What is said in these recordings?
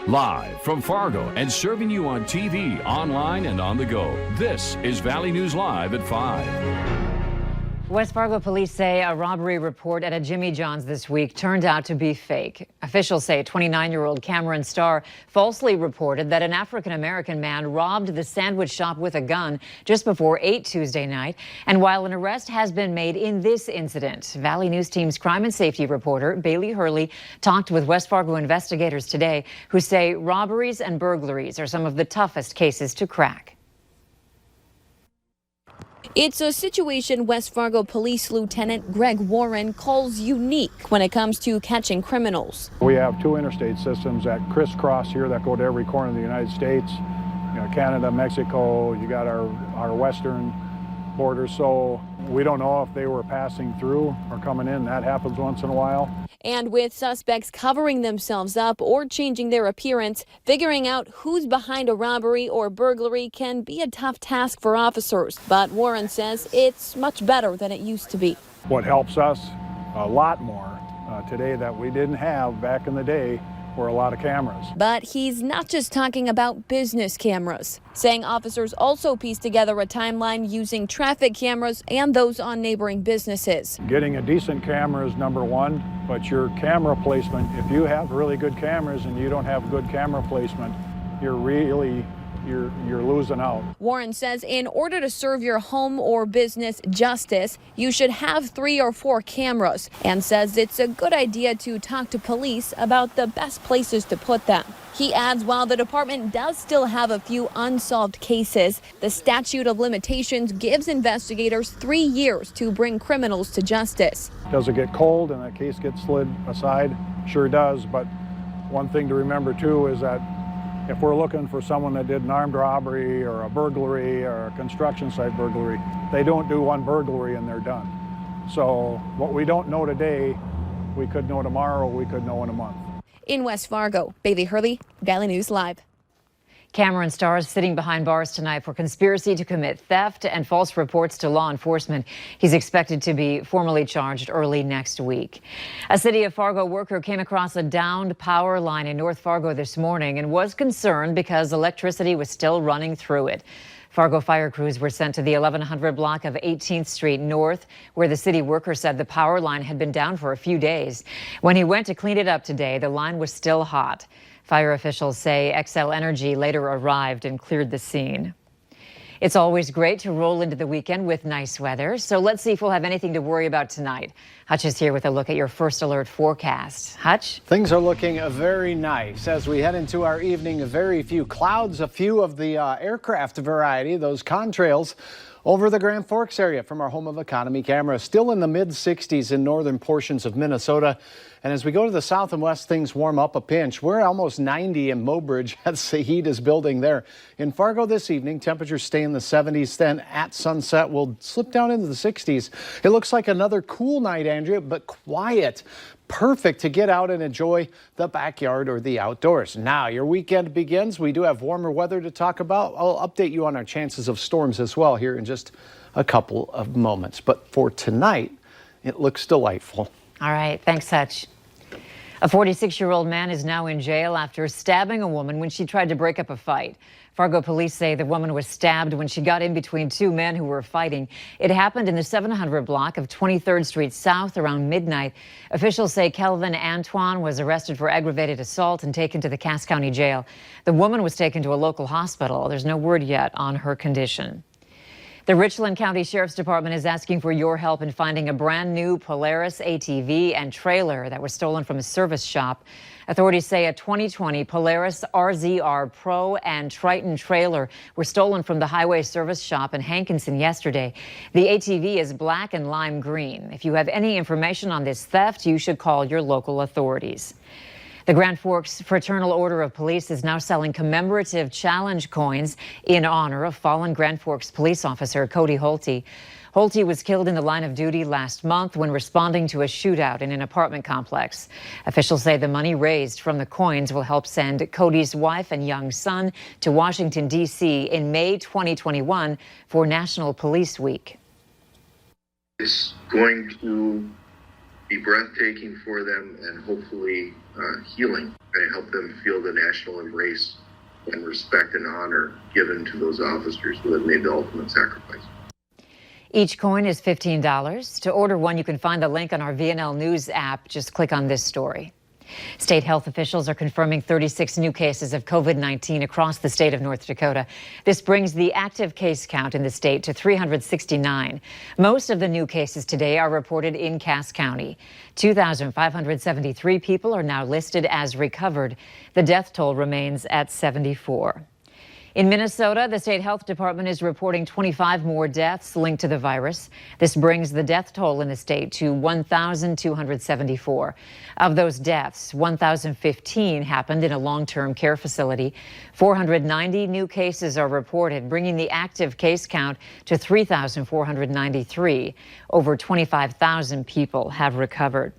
Live from Fargo and serving you on TV, online, and on the go. This is Valley News Live at 5. West Fargo police say a robbery report at a Jimmy John's this week turned out to be fake. Officials say 29-year-old Cameron Starr falsely reported that an African-American man robbed the sandwich shop with a gun just before 8 Tuesday night. And while an arrest has been made in this incident, Valley News Team's crime and safety reporter Bailey Hurley talked with West Fargo investigators today, who say robberies and burglaries are some of the toughest cases to crack. It's a situation West Fargo Police Lieutenant Greg Warren calls unique when it comes to catching criminals. We have two interstate systems that crisscross here that go to every corner of the United States. You know, Canada, Mexico, you got our western border, so we don't know if they were passing through or coming in. That happens once in a while. And with suspects covering themselves up or changing their appearance, figuring out who's behind a robbery or burglary can be a tough task for officers. But Warren says it's much better than it used to be. What helps us a lot more today that we didn't have back in the day were a lot of cameras. But he's not just talking about business cameras, saying officers also pieced together a timeline using traffic cameras and those on neighboring businesses. Getting a decent camera is number one, but your camera placement, if you have really good cameras and you don't have good camera placement, you're losing out. Warren says in order to serve your home or business justice, you should have 3 or 4 cameras, and says it's a good idea to talk to police about the best places to put them. He adds while the department does still have a few unsolved cases, the statute of limitations gives investigators 3 years to bring criminals to justice. Does it get cold and that case gets slid aside? Sure does, but one thing to remember too is that if we're looking for someone that did an armed robbery or a burglary or a construction site burglary, they don't do one burglary and they're done. So what we don't know today, we could know tomorrow, we could know in a month. In West Fargo, Bailey Hurley, Valley News Live. Cameron Starr is sitting behind bars tonight for conspiracy to commit theft and false reports to law enforcement. He's expected to be formally charged early next week. A City of Fargo worker came across a downed power line in North Fargo this morning and was concerned because electricity was still running through it. Fargo fire crews were sent to the 1100 block of 18th Street North, where the city worker said the power line had been down for a few days. When he went to clean it up today, the line was still hot. Fire officials say Xcel Energy later arrived and cleared the scene. It's always great to roll into the weekend with nice weather, so let's see if we'll have anything to worry about tonight. Hutch is here with a look at your first alert forecast. Hutch? Things are looking very nice as we head into our evening. Very few clouds, a few of the aircraft variety, those contrails over the Grand Forks area from our home of economy camera. Still in the mid-60s in northern portions of Minnesota. And as we go to the south and west, things warm up a pinch. We're at almost 90 in Mobridge as the heat is building there. In Fargo this evening, temperatures stay in the 70s. Then at sunset, we'll slip down into the 60s. It looks like another cool night, Andrea, but quiet. Perfect to get out and enjoy the backyard or the outdoors. Now, your weekend begins. We do have warmer weather to talk about. I'll update you on our chances of storms as well here in just a couple of moments. But for tonight, it looks delightful. All right. Thanks, Hutch. A 46-year-old man is now in jail after stabbing a woman when she tried to break up a fight. Fargo police say the woman was stabbed when she got in between two men who were fighting. It happened in the 700 block of 23rd Street South around midnight. Officials say Kelvin Antoine was arrested for aggravated assault and taken to the Cass County Jail. The woman was taken to a local hospital. There's no word yet on her condition. The Richland County Sheriff's Department is asking for your help in finding a brand new Polaris ATV and trailer that was stolen from a service shop. Authorities say a 2020 Polaris RZR Pro and Triton trailer were stolen from the highway service shop in Hankinson yesterday. The ATV is black and lime green. If you have any information on this theft, you should call your local authorities. The Grand Forks Fraternal Order of Police is now selling commemorative challenge coins in honor of fallen Grand Forks police officer Cody Holty. Holty was killed in the line of duty last month when responding to a shootout in an apartment complex. Officials say the money raised from the coins will help send Cody's wife and young son to Washington, D.C. in May 2021 for National Police Week. It's going to be breathtaking for them and hopefully healing, and help them feel the national embrace and respect and honor given to those officers who have made the ultimate sacrifice. Each coin is $15. To order one, you can find the link on our VNL News app. Just click on this story. State health officials are confirming 36 new cases of COVID-19 across the state of North Dakota. This brings the active case count in the state to 369. Most of the new cases today are reported in Cass County. 2,573 people are now listed as recovered. The death toll remains at 74. In Minnesota, the state health department is reporting 25 more deaths linked to the virus. This brings the death toll in the state to 1,274. Of those deaths, 1,015 happened in a long-term care facility. 490 new cases are reported, bringing the active case count to 3,493. Over 25,000 people have recovered.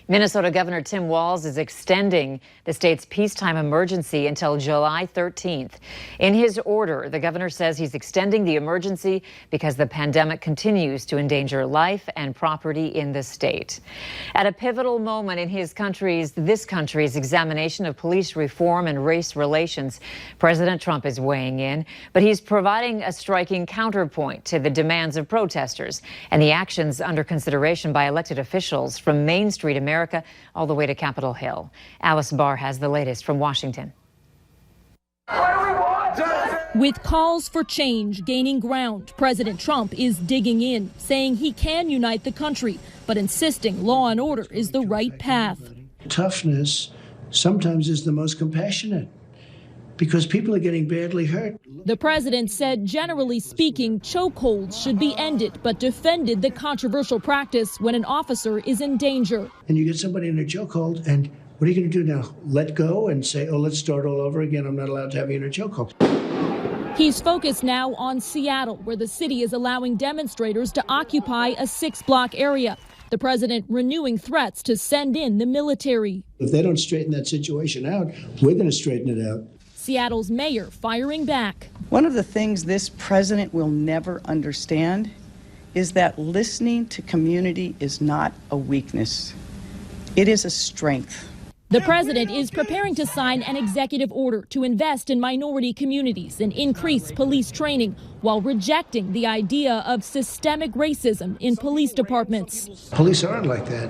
Minnesota Governor Tim Walz is extending the state's peacetime emergency until July 13th. In his order, the governor says he's extending the emergency because the pandemic continues to endanger life and property in the state. At a pivotal moment in this country's examination of police reform and race relations, President Trump is weighing in, but he's providing a striking counterpoint to the demands of protesters and the actions under consideration by elected officials from Main Street America all the way to Capitol Hill. Alice Barr has the latest from Washington. With calls for change gaining ground, President Trump is digging in, saying he can unite the country, but insisting law and order is the right path. Toughness sometimes is the most compassionate because people are getting badly hurt. The president said, generally speaking, chokeholds should be ended, but defended the controversial practice when an officer is in danger. And you get somebody in a chokehold, and what are you going to do now? Let go and say, oh, let's start all over again. I'm not allowed to have you in a chokehold. He's focused now on Seattle, where the city is allowing demonstrators to occupy a 6-block area. The president renewing threats to send in the military. If they don't straighten that situation out, we're going to straighten it out. Seattle's mayor firing back. One of the things this president will never understand is that listening to community is not a weakness. It is a strength. The president is preparing to sign an executive order to invest in minority communities and increase police training while rejecting the idea of systemic racism in police departments. Police aren't like that.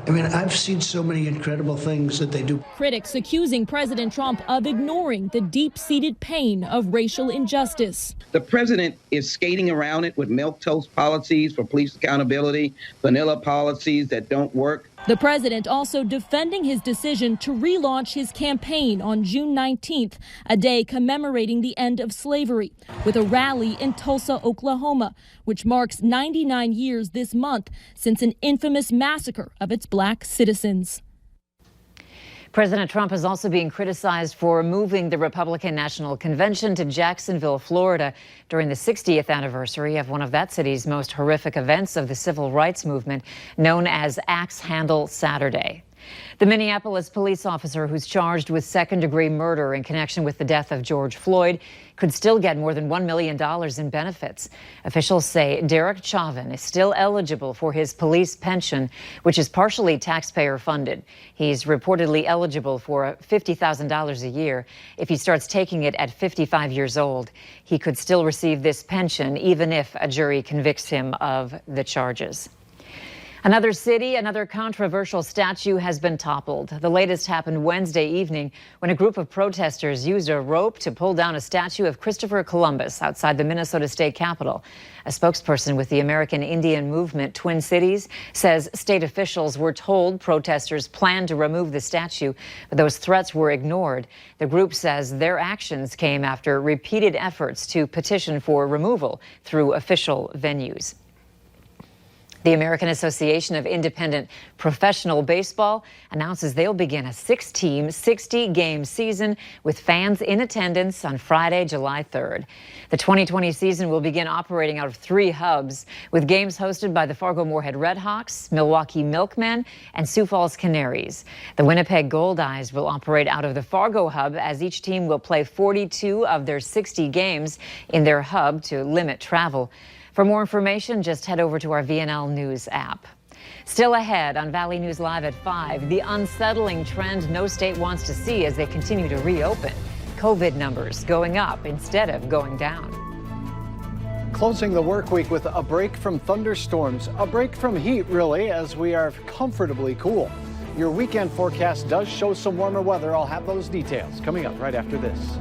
I mean, I've seen so many incredible things that they do. Critics accusing President Trump of ignoring the deep-seated pain of racial injustice. The president is skating around it with milquetoast policies for police accountability, vanilla policies that don't work. The president also defending his decision to relaunch his campaign on June 19th, a day commemorating the end of slavery, with a rally in Tulsa, Oklahoma, which marks 99 years this month since an infamous massacre of its black citizens. President Trump is also being criticized for moving the Republican National Convention to Jacksonville, Florida, during the 60th anniversary of one of that city's most horrific events of the civil rights movement, known as Axe Handle Saturday. The Minneapolis police officer who's charged with second-degree murder in connection with the death of George Floyd could still get more than $1 million in benefits. Officials say Derek Chauvin is still eligible for his police pension, which is partially taxpayer-funded. He's reportedly eligible for $50,000 a year. If he starts taking it at 55 years old, he could still receive this pension even if a jury convicts him of the charges. Another city, another controversial statue has been toppled. The latest happened Wednesday evening when a group of protesters used a rope to pull down a statue of Christopher Columbus outside the Minnesota State Capitol. A spokesperson with the American Indian movement Twin Cities says state officials were told protesters planned to remove the statue, but those threats were ignored. The group says their actions came after repeated efforts to petition for removal through official venues. The American Association of Independent Professional Baseball announces they'll begin a 6-team, 60-game season with fans in attendance on Friday, July 3rd. The 2020 season will begin operating out of 3 hubs, with games hosted by the Fargo-Moorhead Redhawks, Milwaukee Milkmen, and Sioux Falls Canaries. The Winnipeg Goldeyes will operate out of the Fargo hub, as each team will play 42 of their 60 games in their hub to limit travel. For more information, just head over to our VNL News app. Still ahead on Valley News Live at 5, the unsettling trend no state wants to see as they continue to reopen. COVID numbers going up instead of going down. Closing the work week with a break from thunderstorms, a break from heat, really, as we are comfortably cool. Your weekend forecast does show some warmer weather. I'll have those details coming up right after this.